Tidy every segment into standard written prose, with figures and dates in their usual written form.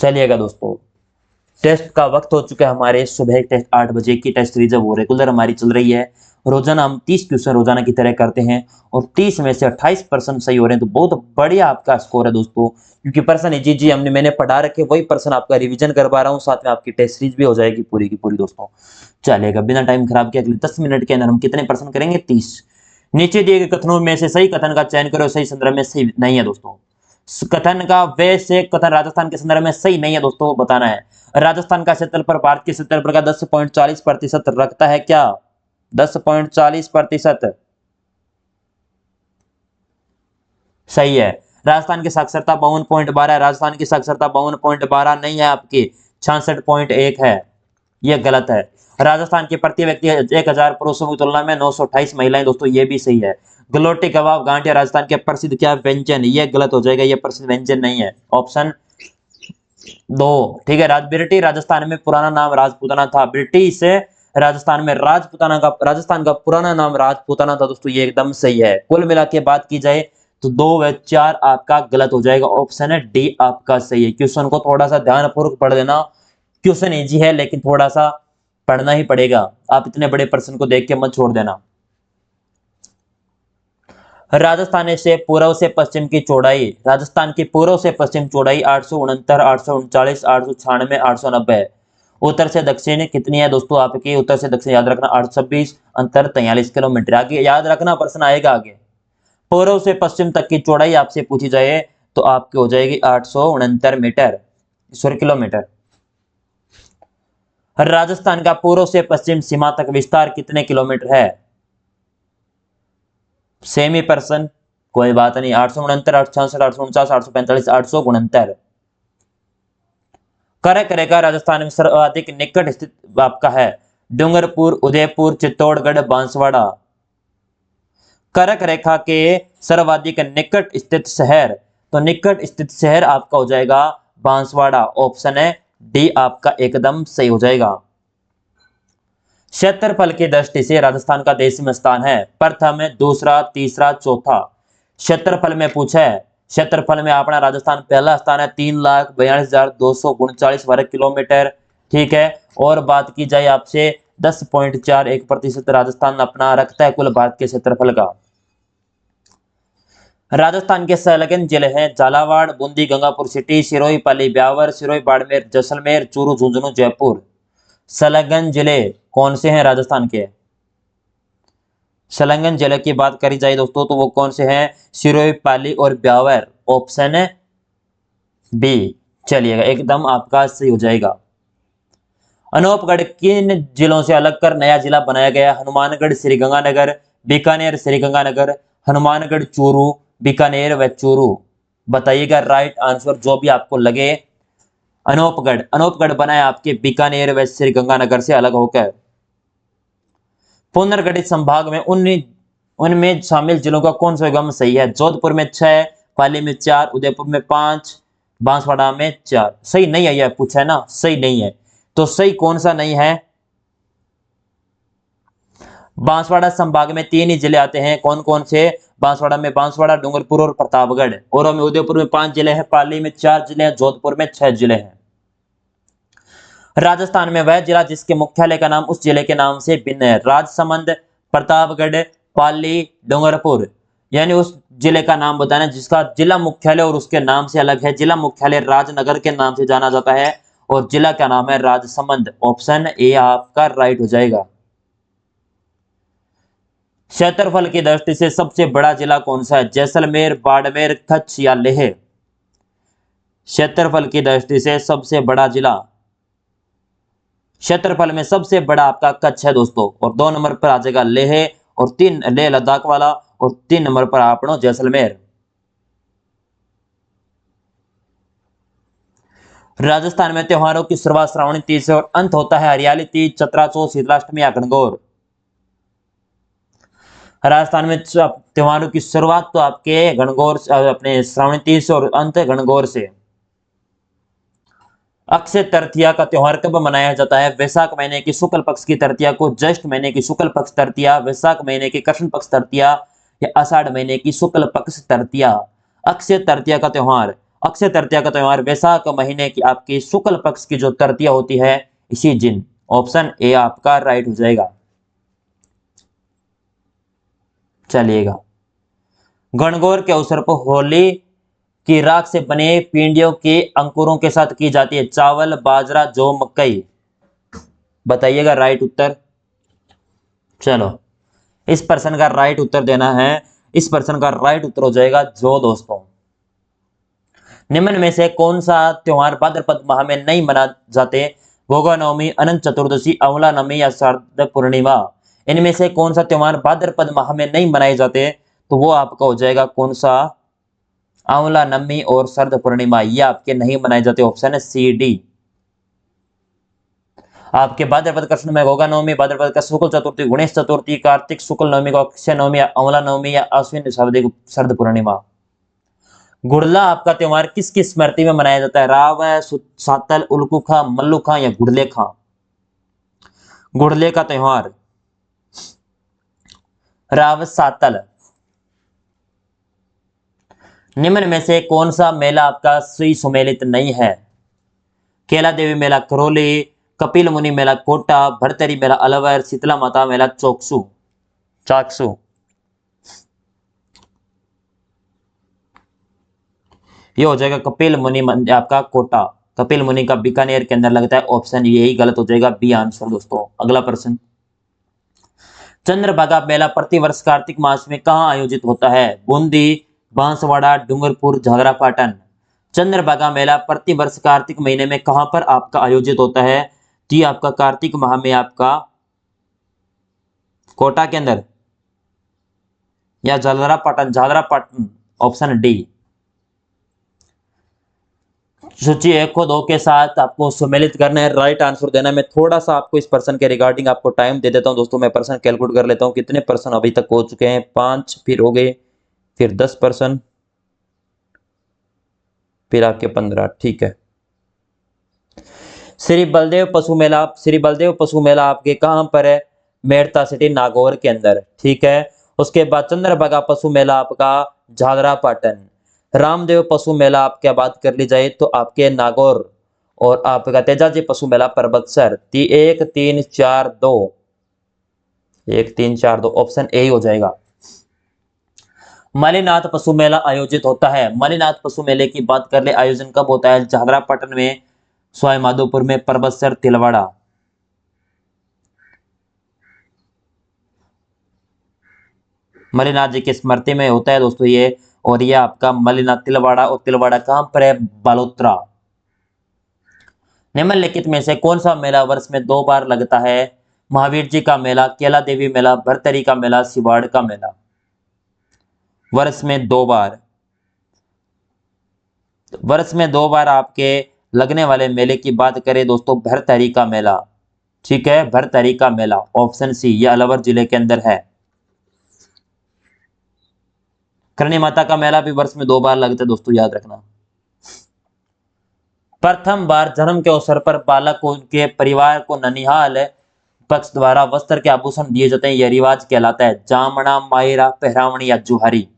चलिएगा दोस्तों, टेस्ट का वक्त हो चुका है। हमारे सुबह टेस्ट 8 बजे की टेस्ट सीरीज वो रेगुलर हमारी चल रही है। रोजाना हम 30 क्वेश्चन रोजाना की तरह करते हैं और 30 में से 28% सही हो रहे हैं, तो बहुत बढ़िया आपका स्कोर है दोस्तों। क्योंकि पर्सन जी जी मैंने पढ़ा रखे, वही पर्सन आपका रिवीजन करवा रहा हूँ, साथ में आपकी टेस्ट सीरीज भी हो जाएगी पूरी की पूरी दोस्तों। चलेगा, बिना टाइम खराब किए अगले 10 मिनट के अंदर हम कितने पर्सन करेंगे? 30। नीचे दिए गए कथनों में से सही कथन का चयन करो। सही संदर्भ में सही नहीं है दोस्तों। कथन का वैसे कथन राजस्थान के संदर्भ में सही नहीं है दोस्तों, बताना है। राजस्थान का क्षेत्रफल भारत के क्षेत्रफल का 10.40% रखता है क्या? 10.40% सही है। राजस्थान की साक्षरता 52.12 है। राजस्थान की साक्षरता 52.12 नहीं है, आपकी 66.1 है, यह गलत है। राजस्थान के प्रति व्यक्ति 1000 पुरुषों की तुलना में 928 महिलाएं, दोस्तों ये भी सही है। गलोटी कबाब गांठिया राजस्थान के प्रसिद्ध क्या व्यंजन? ये गलत हो जाएगा, ये प्रसिद्ध व्यंजन नहीं है। ऑप्शन 2 ठीक है। ब्रिटिश राजस्थान में पुराना नाम राजपूताना था। ब्रिटिश राजस्थान में राजस्थान का पुराना नाम राजपूताना था, दोस्तों ये एकदम सही है। कुल मिला के बात की जाए तो 2 व 4 आपका गलत हो जाएगा। ऑप्शन है डी आपका सही है। क्वेश्चन को थोड़ा सा ध्यानपूर्वक पढ़ लेना। क्वेश्चन इजी है लेकिन थोड़ा सा पढ़ना ही पड़ेगा। आप इतने बड़े प्रश्न को देख के मत छोड़ देना। राजस्थान से पूर्व से पश्चिम की चौड़ाई, राजस्थान की पूर्व से पश्चिम चौड़ाई 869, 839, 896, 890। उत्तर से दक्षिण कितनी है दोस्तों? आपकी उत्तर से दक्षिण याद रखना 826, अंतर 43 किलोमीटर। आगे याद रखना, प्रश्न आएगा आगे। पूर्व से पश्चिम तक की चौड़ाई आपसे पूछी जाए तो आपकी हो जाएगी 869 मीटर, सॉरी किलोमीटर। राजस्थान का पूर्व से पश्चिम सीमा तक विस्तार कितने किलोमीटर है? सेमी पर्सन कोई बात नहीं। 869, 866, 849, 845, 869। करक रेखा राजस्थान में सर्वाधिक निकट स्थित आपका है डूंगरपुर, उदयपुर, चित्तौड़गढ़, बांसवाड़ा। करक रेखा के सर्वाधिक निकट स्थित शहर, तो निकट स्थित शहर आपका हो जाएगा बांसवाड़ा। ऑप्शन है डी आपका एकदम सही हो जाएगा। क्षेत्रफल की दृष्टि से राजस्थान का देश में स्थान है प्रथम, दूसरा, तीसरा, चौथा। क्षेत्रफल में पूछा है, क्षेत्रफल में अपना राजस्थान पहला स्थान है 3,42,239 वर्ग किलोमीटर। ठीक है। और बात की जाए आपसे 10.41% राजस्थान अपना रखता है कुल भारत के क्षेत्रफल का। राजस्थान के संलग्न जिले हैं झालावाड़, बूंदी, गंगापुर सिटी, सिरोही, पाली, ब्यावर, सिरोही, बाड़मेर, जैसलमेर, चूरू, झुंझुनू, जयपुर। संलग्न जिले कौन से हैं राजस्थान के? संलग्न जिले की बात करी जाए दोस्तों तो वो कौन से हैं? सिरोही, पाली और ब्यावर। ऑप्शन है बी। चलिएगा, एकदम आपका सही हो जाएगा। अनूपगढ़ किन जिलों से अलग कर नया जिला बनाया गया? हनुमानगढ़, श्रीगंगानगर, बीकानेर, श्रीगंगानगर, हनुमानगढ़, चूरू, बीकानेर व चूरू। बताइएगा राइट आंसर जो भी आपको लगे। अनूपगढ़ बनाया आपके बीकानेर व श्रीगंगानगर से अलग होकर। पुनर्गठित संभाग में उनमें शामिल जिलों का कौन सा विभाग सही है? जोधपुर में 6, पाली में 4, उदयपुर में 5, बांसवाड़ा में 4। सही नहीं है, यह पूछा है ना, सही नहीं है। तो सही कौन सा नहीं है? बांसवाड़ा संभाग में 3 ही जिले आते हैं। कौन कौन से? बांसवाड़ा में बांसवाड़ा, डूंगरपुर और प्रतापगढ़। और में उदयपुर में 5 जिले हैं, पाली में 4 जिले हैं, जोधपुर में 6 जिले हैं। राजस्थान में वह जिला जिसके मुख्यालय का नाम उस जिले के नाम से भिन्न है। राजसमंद, प्रतापगढ़, पाली, डूंगरपुर, यानी उस जिले का नाम बताना जिसका जिला मुख्यालय और उसके नाम से अलग है। जिला मुख्यालय राजनगर के नाम से जाना जाता है और जिला का नाम है राजसमंद। ऑप्शन ए आपका राइट हो जाएगा। क्षेत्रफल की दृष्टि से सबसे बड़ा जिला कौन सा है? जैसलमेर, बाड़मेर, कच्छ या लेह? क्षेत्रफल की दृष्टि से सबसे बड़ा जिला, क्षेत्रफल में सबसे बड़ा आपका कच्छ है दोस्तों। और 2 नंबर पर आ जाएगा लेह, और 3 लेह लद्दाख वाला, और 3 नंबर पर आपनो जैसलमेर। राजस्थान में त्योहारों की शुरुआत श्रावणी तीज से और अंत होता है हरियाली तीज, चतरा चौथ, शीतलाष्टमी या गणगौर। राजस्थान में त्योहारों की शुरुआत तो आपके गणगौर अपने श्रावणी तीज से और अंत गणगौर से। अक्षय तृतीया का त्योहार कब मनाया जाता है? वैशाख महीने की शुक्ल पक्ष की तृतीया को, ज्येष्ठ महीने की शुक्ल पक्ष तृतीया, वैशाख महीने की कृष्ण पक्ष तृतीया या आषाढ़ महीने की शुक्ल पक्ष तृतीया। अक्षय तृतीया का त्योहार अक्षय तृतीया का त्योहार वैशाख महीने की आपकी शुक्ल पक्ष की जो तृतीया होती है इसी दिन। ऑप्शन ए आपका राइट हो जाएगा। चलिएगा, गणगौर के अवसर पर होली की राख से बने पिंडियों के अंकुरों के साथ की जाती है चावल, बाजरा, जौ, मकई। बताइएगा राइट उत्तर। चलो, इस पर्सन का राइट उत्तर देना है। इस पर्सन का राइट उत्तर हो जाएगा जो दोस्तों। निम्न में से कौन सा त्योहार भाद्रपद माह में नहीं मना जाते? गोगा नवमी, अनंत चतुर्दशी, अमला नवमी या शारद पूर्णिमा। इनमें से कौन सा त्योहार भाद्रपद माह में नहीं मनाए जाते? तो वो आपका हो जाएगा कौन सा? आंवला नवमी और शरद पूर्णिमा, ये आपके नहीं मनाए जाते। ऑप्शन है सी डी। आपके भाद्रपद कृष्ण में गोगा नवमी, भाद्रपद का शुक्ल चतुर्थी, गणेश चतुर्थी, कार्तिक शुक्ल नवमी को अक्षय नवमी, अमला नवमी या अश्विन शरद पूर्णिमा। गुड़ला आपका त्योहार किसकी स्मृति में मनाया जाता है? राव, सातल, उल्कूखा, मल्लुखा या गुड़लेखा। गुड़ले का त्योहार राव सातल। निम्न में से कौन सा मेला आपका सुई सुमेलित नहीं है? केला देवी मेला करौली, कपिल मुनि मेला कोटा, भरतरी मेला अलवर, शीतला माता मेला चौकसू चाकसू। ये हो जाएगा कपिल मुनि आपका कोटा। कपिल मुनि का बीकानेर के अंदर लगता है। ऑप्शन यही गलत हो जाएगा, बी आंसर दोस्तों। अगला प्रश्न, चंद्रभागा मेला प्रतिवर्ष कार्तिक मास में कहाँ आयोजित होता है? बूंदी, बांसवाड़ा, डूंगरपुर, झगड़ा पाटन। चंद्रभागा मेला प्रतिवर्ष कार्तिक महीने में कहां पर आपका आयोजित होता है? जी आपका कार्तिक माह में आपका कोटा के अंदर या झगड़ा पाटन। झगड़ा पाटन, ऑप्शन डी। सूची 1 को 2 के साथ आपको सुमेलित करना है, राइट आंसर देना है। मैं थोड़ा सा आपको इस पर्सन के रिगार्डिंग आपको टाइम दे देता हूं दोस्तों। मैं पर्सन कैलकुलेट कर लेता हूं कितने पर्सन अभी तक हो चुके हैं। 5 फिर हो गए, फिर 10 पर्सन, फिर आपके 15। ठीक है। श्री बलदेव पशु मेला, श्री बलदेव पशु मेला आपके कहां पर है? मेड़ता सिटी नागौर के अंदर। ठीक है। उसके बाद चंद्रभागा पशु मेला आपका झालरा पाटन। रामदेव पशु मेला आपके बात कर ली जाए तो आपके नागौर। और आपका तेजाजी पशु मेला परबतसर। 1 3 4 2, 1 3 4 2, ऑप्शन ए हो जाएगा। मलिनाथ पशु मेला आयोजित होता है। मलिनाथ पशु मेले की बात कर ले, आयोजन कब होता है? झालरा पाटन में, सवाई माधोपुर में, परबतसर, तिलवाड़ा। मलिनाथ जी की स्मृति में होता है दोस्तों ये। और ये आपका मलिनाथ तिलवाड़ा, और तिलवाड़ा कहां पर है? बालोतरा। निम्नलिखित में से कौन सा मेला वर्ष में 2 बार लगता है? महावीर जी का मेला, केला देवी मेला, भरतरी का मेला, सिवाड़ का मेला। वर्ष में 2 बार। वर्ष में 2 बार आपके लगने वाले मेले की बात करें दोस्तों, भरतरी का मेला। ठीक है, भरतरी का मेला, ऑप्शन सी, यह अलवर जिले के अंदर है। करणी माता का मेला भी वर्ष में 2 बार लगता है दोस्तों, याद रखना। प्रथम बार जन्म के अवसर पर बालक को उनके परिवार को ननिहाल पक्ष द्वारा वस्त्र के आभूषण दिए जाते हैं। यह रिवाज कहलाता है जामना, मायरा, पहरावणी या जुहारी।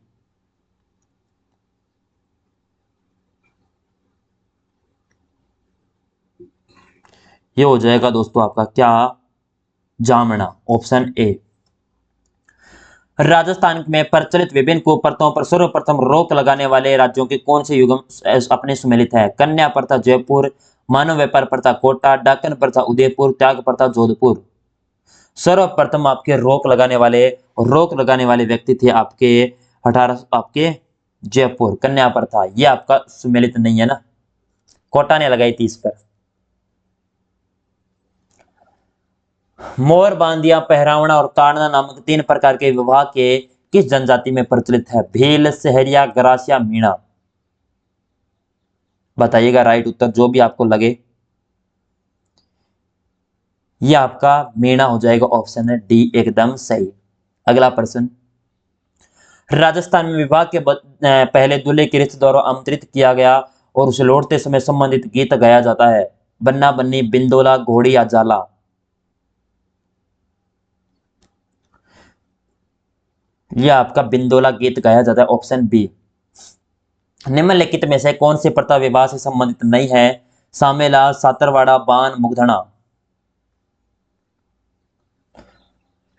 ये हो जाएगा दोस्तों आपका क्या? जामना, ऑप्शन ए। राजस्थान में प्रचलित विभिन्न कुप्रथाओं पर सर्वप्रथम रोक लगाने वाले राज्यों के कौन से युगम अपने सुमेलित है? कन्या प्रथा जयपुर, मानव व्यापार प्रथा कोटा, डाकन प्रथा उदयपुर, त्याग प्रथा जोधपुर। सर्वप्रथम आपके रोक लगाने वाले व्यक्ति थे आपके 18 आपके जयपुर। कन्या प्रथा ये आपका सुमेलित नहीं है ना, कोटा ने लगाई थी इस पर। मोर, बांदिया, पहरावना और ताड़ना नामक 3 प्रकार के विवाह के किस जनजाति में प्रचलित है? भील, सहरिया, गरासिया, मीणा। बताइएगा राइट उत्तर जो भी आपको लगे। ये आपका मीणा हो जाएगा, ऑप्शन है डी एकदम सही। अगला प्रश्न, राजस्थान में विवाह के पहले दूल्हे के रिश्तेदारों आमंत्रित किया गया और उसे लौटते समय संबंधित गीत गाया जाता है। बन्ना बन्नी, बिंदोला, घोड़ी या जाला। यह आपका बिंदोला गीत गाया जाता है, ऑप्शन बी। निम्नलिखित में से कौन सी प्रथा विवाह से संबंधित नहीं है? सामेलाल, सातरवाड़ा, बान, मुगधना।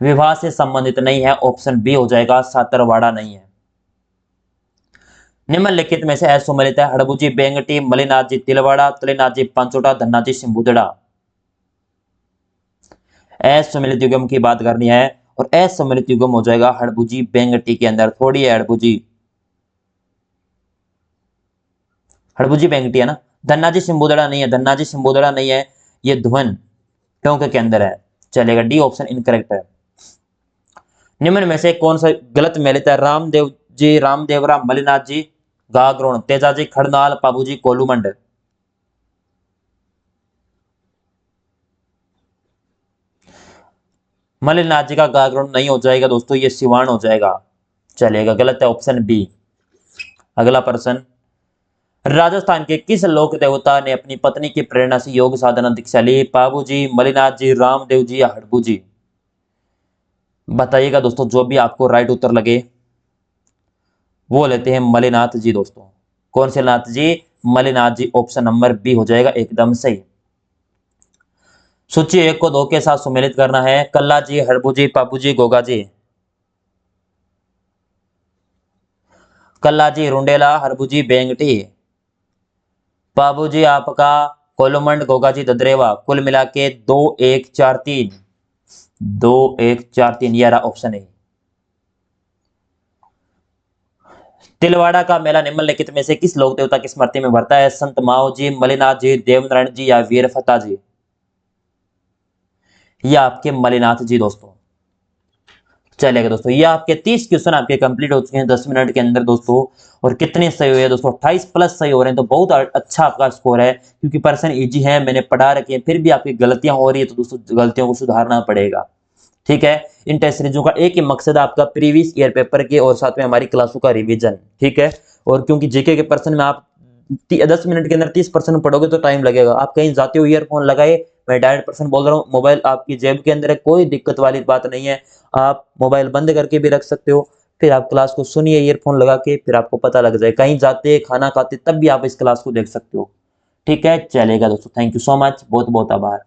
विवाह से संबंधित नहीं है, ऑप्शन बी हो जाएगा, सातरवाड़ा नहीं है। निम्नलिखित में से असुमेलित है? हड़बुजी बेंगटी, मलिनाथ जी तिलवाड़ा, तलेनाथ जी पांचोटा, धन्ना जी सिंबुदड़ा। असुमेलित युगम की बात करनी है और असुमेलित युगम हो जाएगा हड़बुजी बेंगटी के अंदर। थोड़ी है हड़बुजी बेंगटी है ना। धन्नाजी सिंबुदड़ा नहीं है, धन्नाजी सिंबुदड़ा नहीं है, ये धुवन टोंक के अंदर है। चलेगा, डी ऑप्शन इनकरेक्ट है। निम्न में से कौन सा गलत मेलित है? रामदेव जी, रामदेवरा, मलिनाथ जी गागरोण, तेजाजी खड़नाल, पाबूजी कोलूमंड। मलिनाथ जी का गागरोण नहीं हो जाएगा दोस्तों, ये सिवान हो जाएगा। चलेगा, गलत है, ऑप्शन बी। अगला प्रश्न, राजस्थान के किस लोक देवता ने अपनी पत्नी की प्रेरणा से योग साधना दीक्षा ली? पाबूजी, मलिनाथ जी, रामदेव जी या हड़बू जी? बताइएगा दोस्तों, जो भी आपको राइट उत्तर लगे वो लेते हैं मलिनाथ जी दोस्तों। कौन से नाथ जी? मलिनाथ जी, ऑप्शन नंबर बी हो जाएगा एकदम सही। सूची 1 को 2 के साथ सुमेलित करना है। कल्ला जी, हड़बू जी, पापू जी, गोगा जी। कल्ला जी रुंडेला, हड़बू जी बेंगटी, पापू जी आपका कोलमंड, गोगा जी ददरेवा। कुल मिला के 2 1 4 3, 2 1 4 3, ये रहा ऑप्शन है। तिलवाड़ा का मेला निम्नलिखित में से किस लोक देवता की स्मृति में भरता है? संत माओ जी, मलिनाथ जी, देवनारायण जी या वीर फता जी? या आपके मलिनाथ जी दोस्तों। चलेगा दोस्तों, ये आपके 30 क्वेश्चन आपके कंप्लीट हो चुके हैं 10 मिनट के अंदर दोस्तों। और कितने सही हुए दोस्तों? 28 प्लस सही हो रहे हैं, तो बहुत अच्छा आपका स्कोर है, क्योंकि पर्सन इजी है, मैंने पढ़ा रखे हैं, फिर भी आपकी गलतियां हो रही है, तो दोस्तों गलतियों को सुधारना पड़ेगा। ठीक है, इन टेस्ट सीरीजों का एक ही मकसद है, आपका प्रीवियस ईयर पेपर के और साथ में हमारी क्लासों का रिवीजन। ठीक है, और क्योंकि जीके के पर्सन में आप 10 मिनट के अंदर 30% पढ़ोगे तो टाइम लगेगा। आप कहीं जाते हो ईयरफोन लगाए, मैं डायरेक्ट पर्सन बोल रहा हूँ, मोबाइल आपकी जेब के अंदर है, कोई दिक्कत वाली बात नहीं है। आप मोबाइल बंद करके भी रख सकते हो, फिर आप क्लास को सुनिए ईयरफोन लगा के, फिर आपको पता लग जाए। कहीं जाते खाना खाते तब भी आप इस क्लास को देख सकते हो। ठीक है, चलेगा दोस्तों, थैंक यू सो मच, बहुत बहुत आभार।